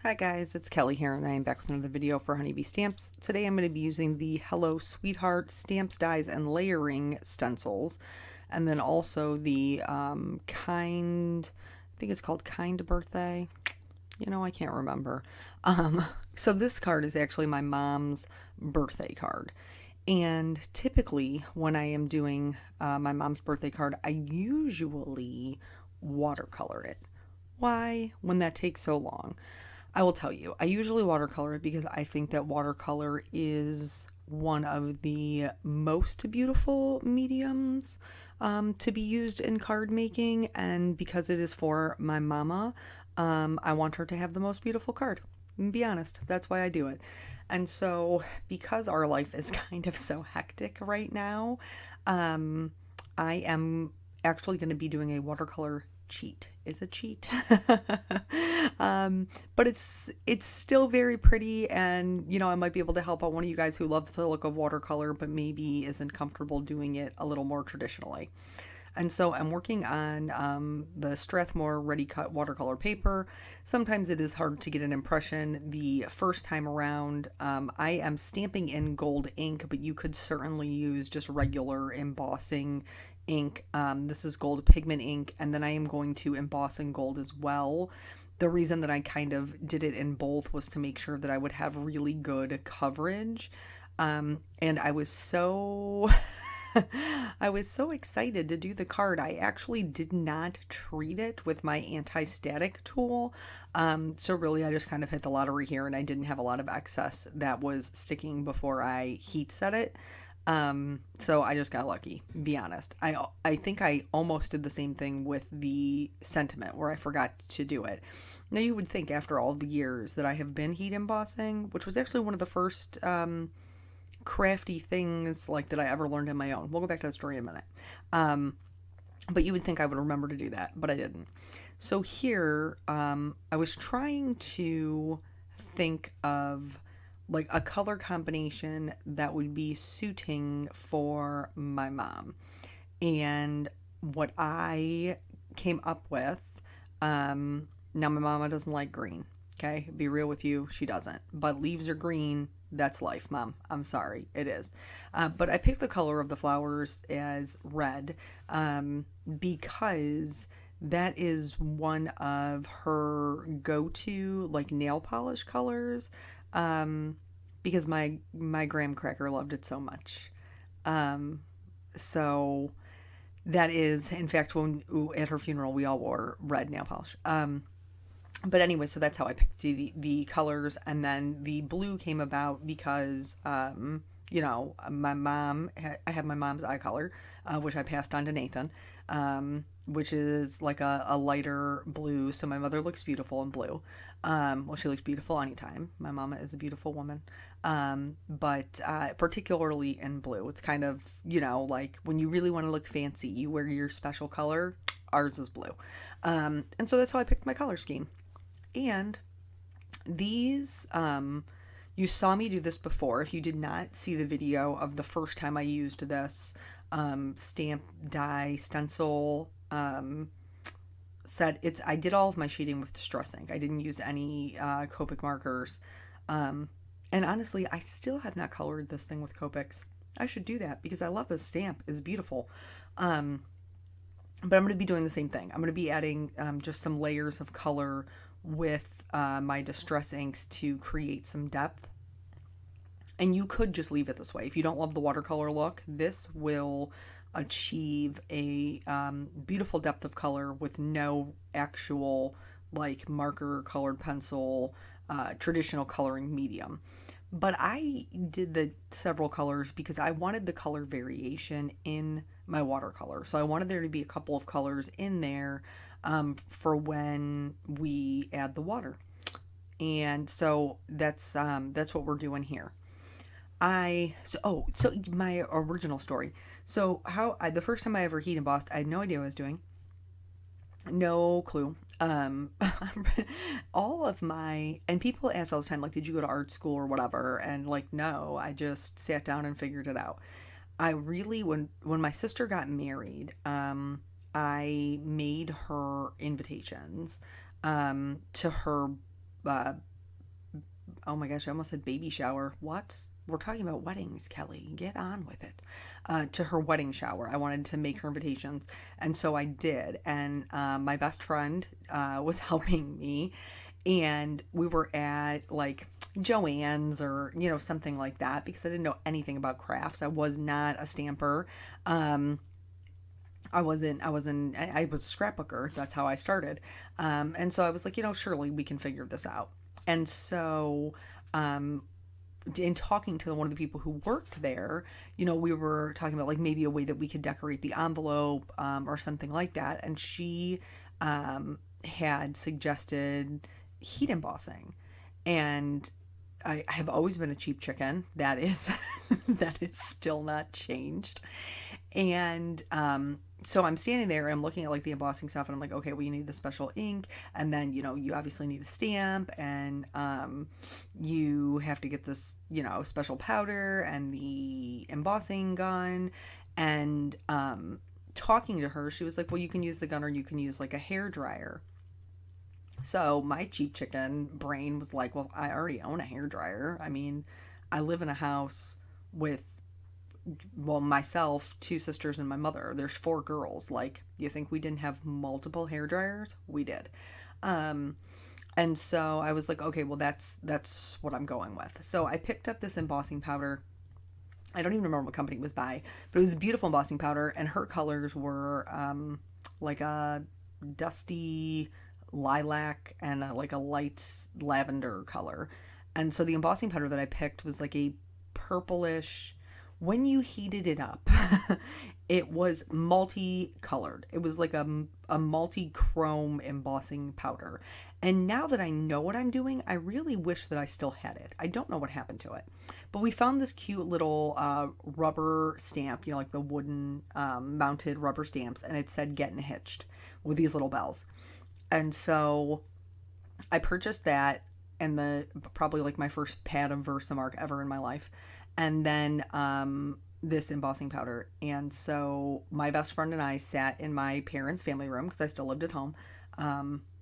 Hi guys, it's Kelly here and I am back with another video for Honeybee Stamps. Today I'm going to be using the Hello Sweetheart Stamps, Dies, and Layering stencils, and then also the I think it's called Kind Birthday. I can't remember. So this card is actually my mom's birthday card. And typically when I am doing my mom's birthday card, I usually watercolor it. Why, when that takes so long? I will tell you, I usually watercolor it because I think that watercolor is one of the most beautiful mediums to be used in card making, and because it is for my mama, I want her to have the most beautiful card. Be honest, that's why I do it. And so, because our life is kind of so hectic right now, I am actually going to be doing a watercolor cheat. Is a cheat. But it's still very pretty, and I might be able to help out one of you guys who loves the look of watercolor but maybe isn't comfortable doing it a little more traditionally. And so I'm working on the Strathmore Ready Cut watercolor paper. Sometimes it is hard to get an impression the first time around. I am stamping in gold ink, but you could certainly use just regular embossing ink. This is gold pigment ink, and then I am going to emboss in gold as well. The reason that I kind of did it in both was to make sure that I would have really good coverage. And I was so I was so excited to do the card. I actually did not treat it with my anti-static tool. So really I just kind of hit the lottery here, and I didn't have a lot of excess that was sticking before I heat set it. So I just got lucky, be honest. I think I almost did the same thing with the sentiment where I forgot to do it. Now you would think after all the years that I have been heat embossing, which was actually one of the first crafty things like that I ever learned on my own. We'll go back to that story in a minute. But you would think I would remember to do that, but I didn't. So here, I was trying to think of like a color combination that would be suiting for my mom. And what I came up with, now my mama doesn't like green. Okay, be real with you, she doesn't. But leaves are green. That's life, Mom. I'm sorry, it is. But I picked the color of the flowers as red because that is one of her go-to like nail polish colors. Because my graham cracker loved it so much. So that is, in fact, when at her funeral we all wore red nail polish. But anyway, so that's how I picked the colors, and then the blue came about because my mom, I have my mom's eye color, which I passed on to Nathan, which is like a lighter blue, so my mother looks beautiful in blue. Well, she looks beautiful anytime. My mama is a beautiful woman. But particularly in blue, it's kind of, like when you really want to look fancy, you wear your special color. Ours is blue. And so that's how I picked my color scheme. And these, you saw me do this before. If you did not see the video of the first time I used this stamp die stencil set, I did all of my sheeting with Distress ink. I didn't use any Copic markers. And honestly, I still have not colored this thing with Copics. I should do that because I love this stamp. It's beautiful. But I'm going to be doing the same thing. I'm going to be adding just some layers of color with my Distress inks to create some depth. And you could just leave it this way. If you don't love the watercolor look, this will achieve a beautiful depth of color with no actual like marker, colored pencil, traditional coloring medium. But I did the several colors because I wanted the color variation in my watercolor. So I wanted there to be a couple of colors in there for when we add the water. And so that's what we're doing here. So my original story. So the first time I ever heat embossed, I had no idea what I was doing. No clue. All of my, and people ask all the time, like, did you go to art school or whatever? And like, no, I just sat down and figured it out. I really, when my sister got married, I made her invitations to her oh my gosh, I almost said baby shower. What? We're talking about weddings, Kelly. Get on with it. To her wedding shower. I wanted to make her invitations. And so I did. And my best friend was helping me. And we were at like Joann's or, something like that because I didn't know anything about crafts. I was not a stamper. I was a scrapbooker. That's how I started. And so I was like, surely we can figure this out. And so, in talking to one of the people who worked there, we were talking about like maybe a way that we could decorate the envelope, or something like that. And she, had suggested heat embossing. And I have always been a cheap chicken. That is, that is still not changed. And so I'm standing there and I'm looking at like the embossing stuff and I'm like, okay, well, you need the special ink, and then you obviously need a stamp, and you have to get this special powder and the embossing gun. And talking to her, she was like, well, you can use the gun or you can use like a hair dryer. So my cheap chicken brain was like, well, I already own a hair dryer. I mean, I live in a house with, well, myself, two sisters, and my mother. There's four girls. Like, you think we didn't have multiple hair dryers? We did. Um, and so I was like, okay, well, that's what I'm going with. So I picked up this embossing powder. I don't even remember what company it was by, but it was a beautiful embossing powder, and her colors were like a dusty lilac and like a light lavender color. And so the embossing powder that I picked was like a purplish. When you heated it up, it was multicolored. It was like a multi-chrome embossing powder. And now that I know what I'm doing, I really wish that I still had it. I don't know what happened to it. But we found this cute little rubber stamp, like the wooden mounted rubber stamps, and it said "Getting Hitched" with these little bells. And so I purchased that, and probably like my first pad of Versamark ever in my life. And then this embossing powder. And so my best friend and I sat in my parents' family room because I still lived at home.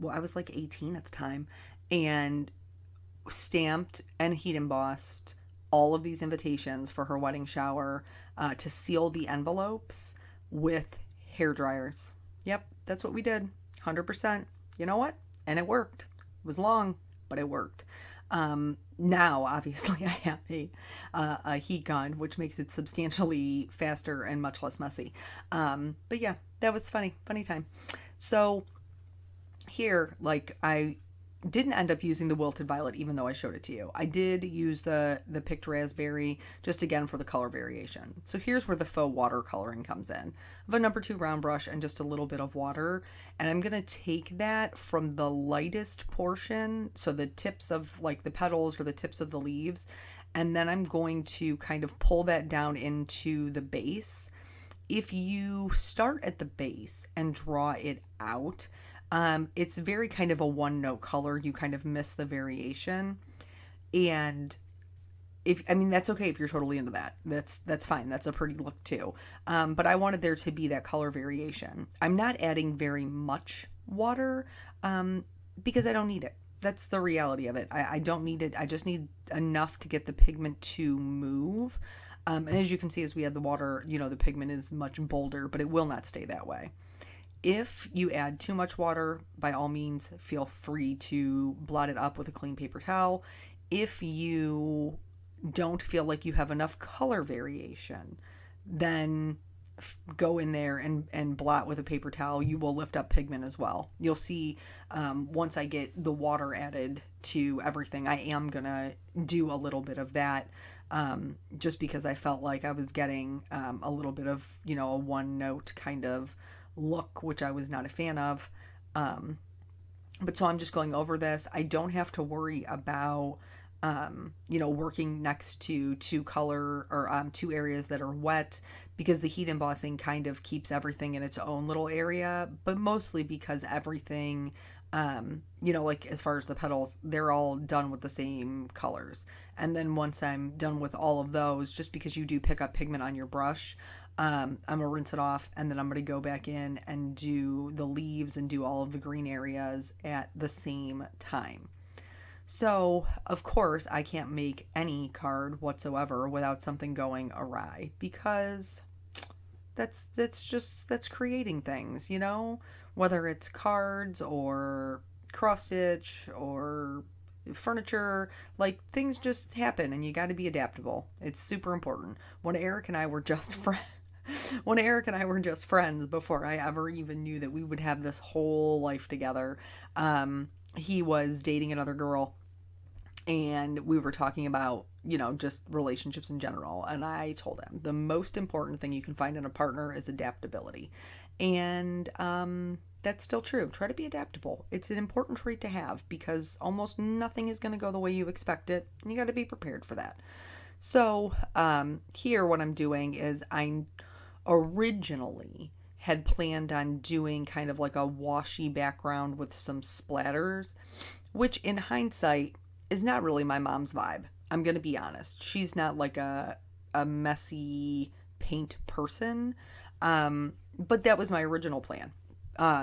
Well, I was like 18 at the time, and stamped and heat embossed all of these invitations for her wedding shower, to seal the envelopes with hair dryers. Yep, that's what we did. 100%. You know what? And it worked. It was long, but it worked. Now, obviously, I have a heat gun, which makes it substantially faster and much less messy. But yeah, that was funny time. So here, like, I didn't end up using the wilted violet, even though I showed it to you. I did use the picked raspberry, just again for the color variation. So here's where the faux watercoloring comes in. I have a number 2 round brush and just a little bit of water, and I'm gonna take that from the lightest portion, so the tips of like the petals or the tips of the leaves, and then I'm going to kind of pull that down into the base. If you start at the base and draw it out, it's very kind of a one note color. You kind of miss the variation. And that's okay if you're totally into that. That's fine. That's a pretty look too. But I wanted there to be that color variation. I'm not adding very much water, because I don't need it. That's the reality of it. I don't need it. I just need enough to get the pigment to move. And as you can see, as we add the water, the pigment is much bolder, but it will not stay that way. If you add too much water, by all means, feel free to blot it up with a clean paper towel. If you don't feel like you have enough color variation, then go in there and blot with a paper towel. You will lift up pigment as well. You'll see, once I get the water added to everything, I am going to do a little bit of that, just because I felt like I was getting a little bit of, a one note kind of look, which I was not a fan of. But so I'm just going over this. I don't have to worry about, working next to two color or 2 areas that are wet, because the heat embossing kind of keeps everything in its own little area, but mostly because everything, like as far as the petals, they're all done with the same colors. And then once I'm done with all of those, just because you do pick up pigment on your brush, I'm gonna rinse it off, and then I'm gonna go back in and do the leaves and do all of the green areas at the same time. So, of course, I can't make any card whatsoever without something going awry because that's creating things, you know, whether it's cards or cross stitch or furniture, like things just happen and you got to be adaptable. It's super important. When Eric and I were just friends, when Eric and I were just friends before I ever even knew that we would have this whole life together, he was dating another girl and we were talking about, you know, just relationships in general. And I told him the most important thing you can find in a partner is adaptability. And that's still true. Try to be adaptable. It's an important trait to have because almost nothing is going to go the way you expect it. You got to be prepared for that. So here, what I'm doing is I originally had planned on doing kind of like a washy background with some splatters, which in hindsight is not really my mom's vibe. I'm going to be honest. She's not like a messy paint person. But that was my original plan.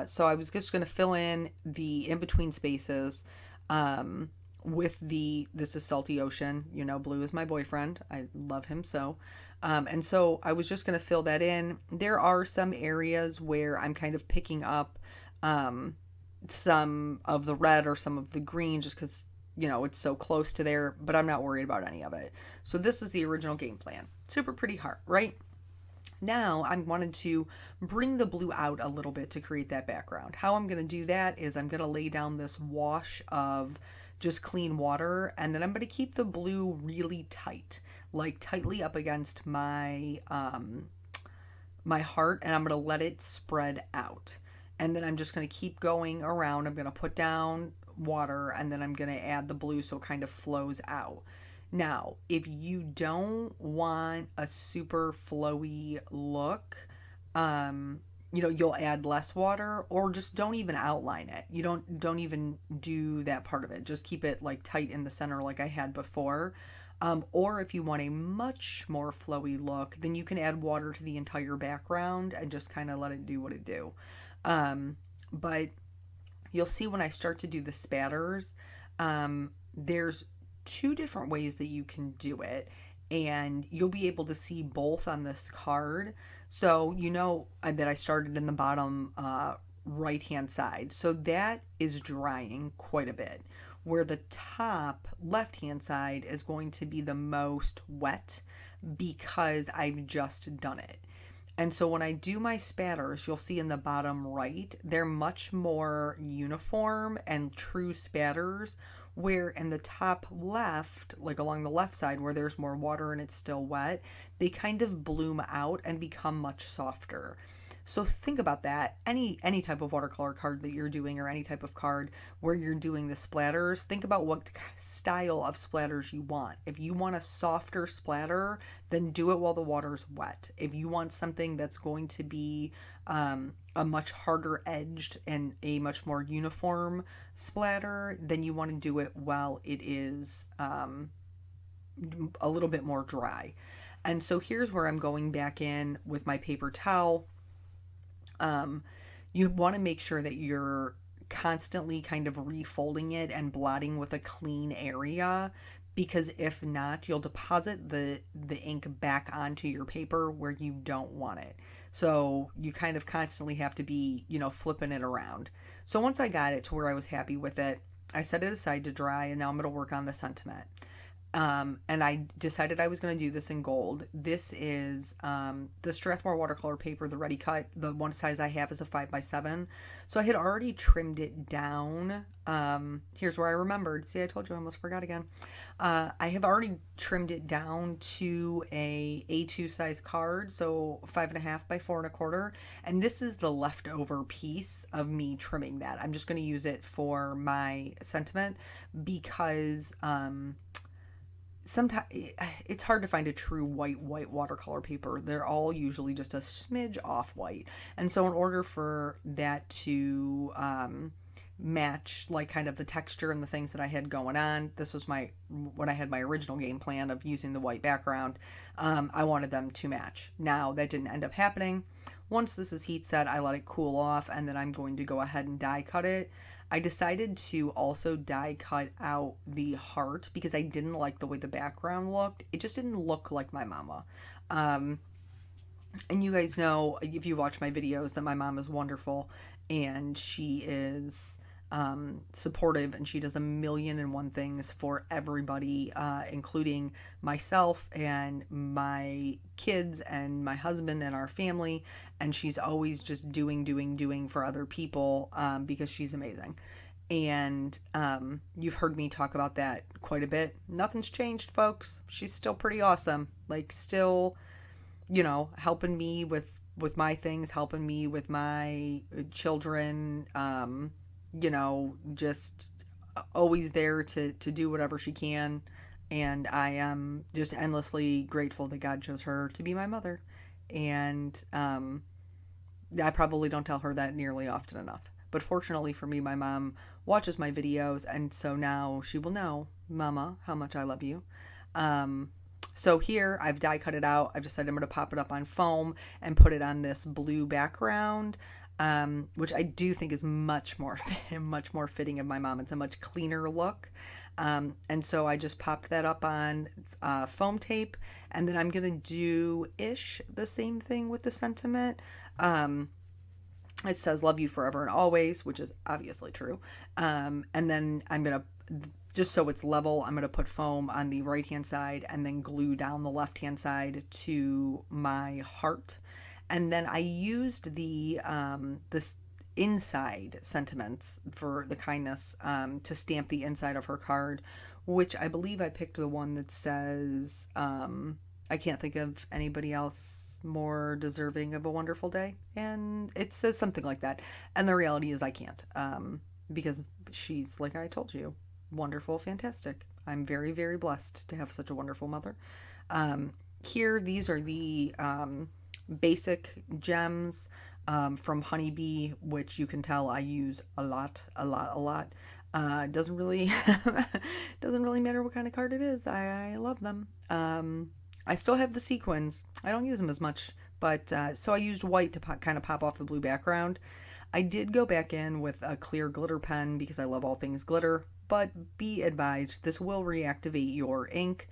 So I was just going to fill in the in between spaces with this is Salty Ocean. You know, Blue is my boyfriend. I love him so. And so I was just going to fill that in. There are some areas where I'm kind of picking up some of the red or some of the green just because, you know, it's so close to there, but I'm not worried about any of it. So this is the original game plan. Super pretty heart, right? Now I wanted to bring the blue out a little bit to create that background. How I'm going to do that is I'm going to lay down this wash of just clean water, and then I'm going to keep the blue really tight, like tightly up against my heart, and I'm going to let it spread out. And then I'm just going to keep going around. I'm going to put down water and then I'm going to add the blue so it kind of flows out. Now, if you don't want a super flowy look, you know, you'll add less water or just don't even outline it. You don't even do that part of it. Just keep it like tight in the center like I had before. Or if you want a much more flowy look, then you can add water to the entire background and just kind of let it do what it do. But you'll see when I start to do the spatters, there's two different ways that you can do it, and you'll be able to see both on this card. So you know that I started in the bottom right hand side, so that is drying quite a bit, where the top left hand side is going to be the most wet because I've just done it. And so when I do my spatters, you'll see in the bottom right, they're much more uniform and true spatters, where in the top left, like along the left side where there's more water and it's still wet, they kind of bloom out and become much softer. So think about that. Any type of watercolor card that you're doing or any type of card where you're doing the splatters, think about what style of splatters you want. If you want a softer splatter, then do it while the water's wet. If you want something that's going to be a much harder edged and a much more uniform splatter, then you want to do it while it is a little bit more dry. And so here's where I'm going back in with my paper towel. You want to make sure that you're constantly kind of refolding it and blotting with a clean area, because if not, you'll deposit the ink back onto your paper where you don't want it. So you kind of constantly have to be, you know, flipping it around. So once I got it to where I was happy with it, I set it aside to dry, and now I'm going to work on the sentiment. And I decided I was going to do this in gold. This is the Strathmore watercolor paper, the ready cut. The one size I have is a 5x7. So I had already trimmed it down. Here's where I remembered. See, I told you I almost forgot again. I have already trimmed it down to a A2 size card, so 5.5 by 4.25. And this is the leftover piece of me trimming that. I'm just going to use it for my sentiment because sometimes it's hard to find a true white watercolor paper. They're all usually just a smidge off white, and so in order for that to match like kind of the texture and the things that I had going on, this was when I had my original game plan of using the white background. I wanted them to match. Now that didn't end up happening. Once this is heat set, I let it cool off, and then I'm going to go ahead and die cut it. I decided to also die cut out the heart because I didn't like the way the background looked. It just didn't look like my mama. Um, and you guys know, if you watch my videos, that my mom is wonderful, and she is supportive, and she does a million and one things for everybody, including myself and my kids and my husband and our family. And she's always just doing for other people, because she's amazing. And you've heard me talk about that quite a bit. Nothing's changed, folks. She's still pretty awesome. Like, still, helping me with my things, helping me with my children, just always there to do whatever she can. And I am just endlessly grateful that God chose her to be my mother. And I probably don't tell her that nearly often enough. But fortunately for me, my mom watches my videos, and so now she will know, Mama, how much I love you. So here I've die cut it out. I've decided I'm going to pop it up on foam and put it on this blue background, which I do think is much more much more fitting of my mom. It's a much cleaner look. And so I just popped that up on foam tape, and then I'm going to do the same thing with the sentiment. It says love you forever and always, which is obviously true. And then I'm going to, just so it's level, I'm going to put foam on the right hand side and then glue down the left hand side to my heart. And then I used this inside sentiments for the kindness, to stamp the inside of her card, which I believe I picked the one that says, I can't think of anybody else more deserving of a wonderful day. And it says something like that. And the reality is I can't, because she's, like I told you, wonderful, fantastic. I'm very, very blessed to have such a wonderful mother. Here, these are the basic gems from Honeybee, which you can tell I use a lot. Doesn't really doesn't really matter what kind of card it is. I love them. I still have the sequins. I don't use them as much, but so I used white to kind of pop off the blue background. I did go back in with a clear glitter pen because I love all things glitter, but be advised, this will reactivate your ink.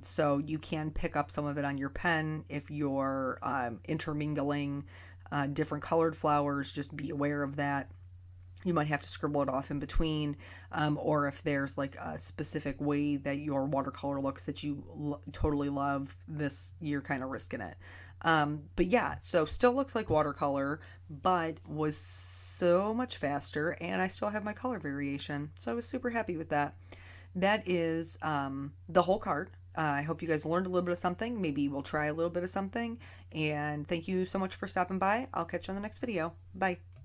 So you can pick up some of it on your pen if you're intermingling different colored flowers. Just be aware of that. You might have to scribble it off in between, or if there's like a specific way that your watercolor looks that you totally love, you're kind of risking it. But yeah, so still looks like watercolor, but was so much faster, and I still have my color variation. So I was super happy with that. That is the whole card. I hope you guys learned a little bit of something. Maybe we'll try a little bit of something. And thank you so much for stopping by. I'll catch you on the next video. Bye.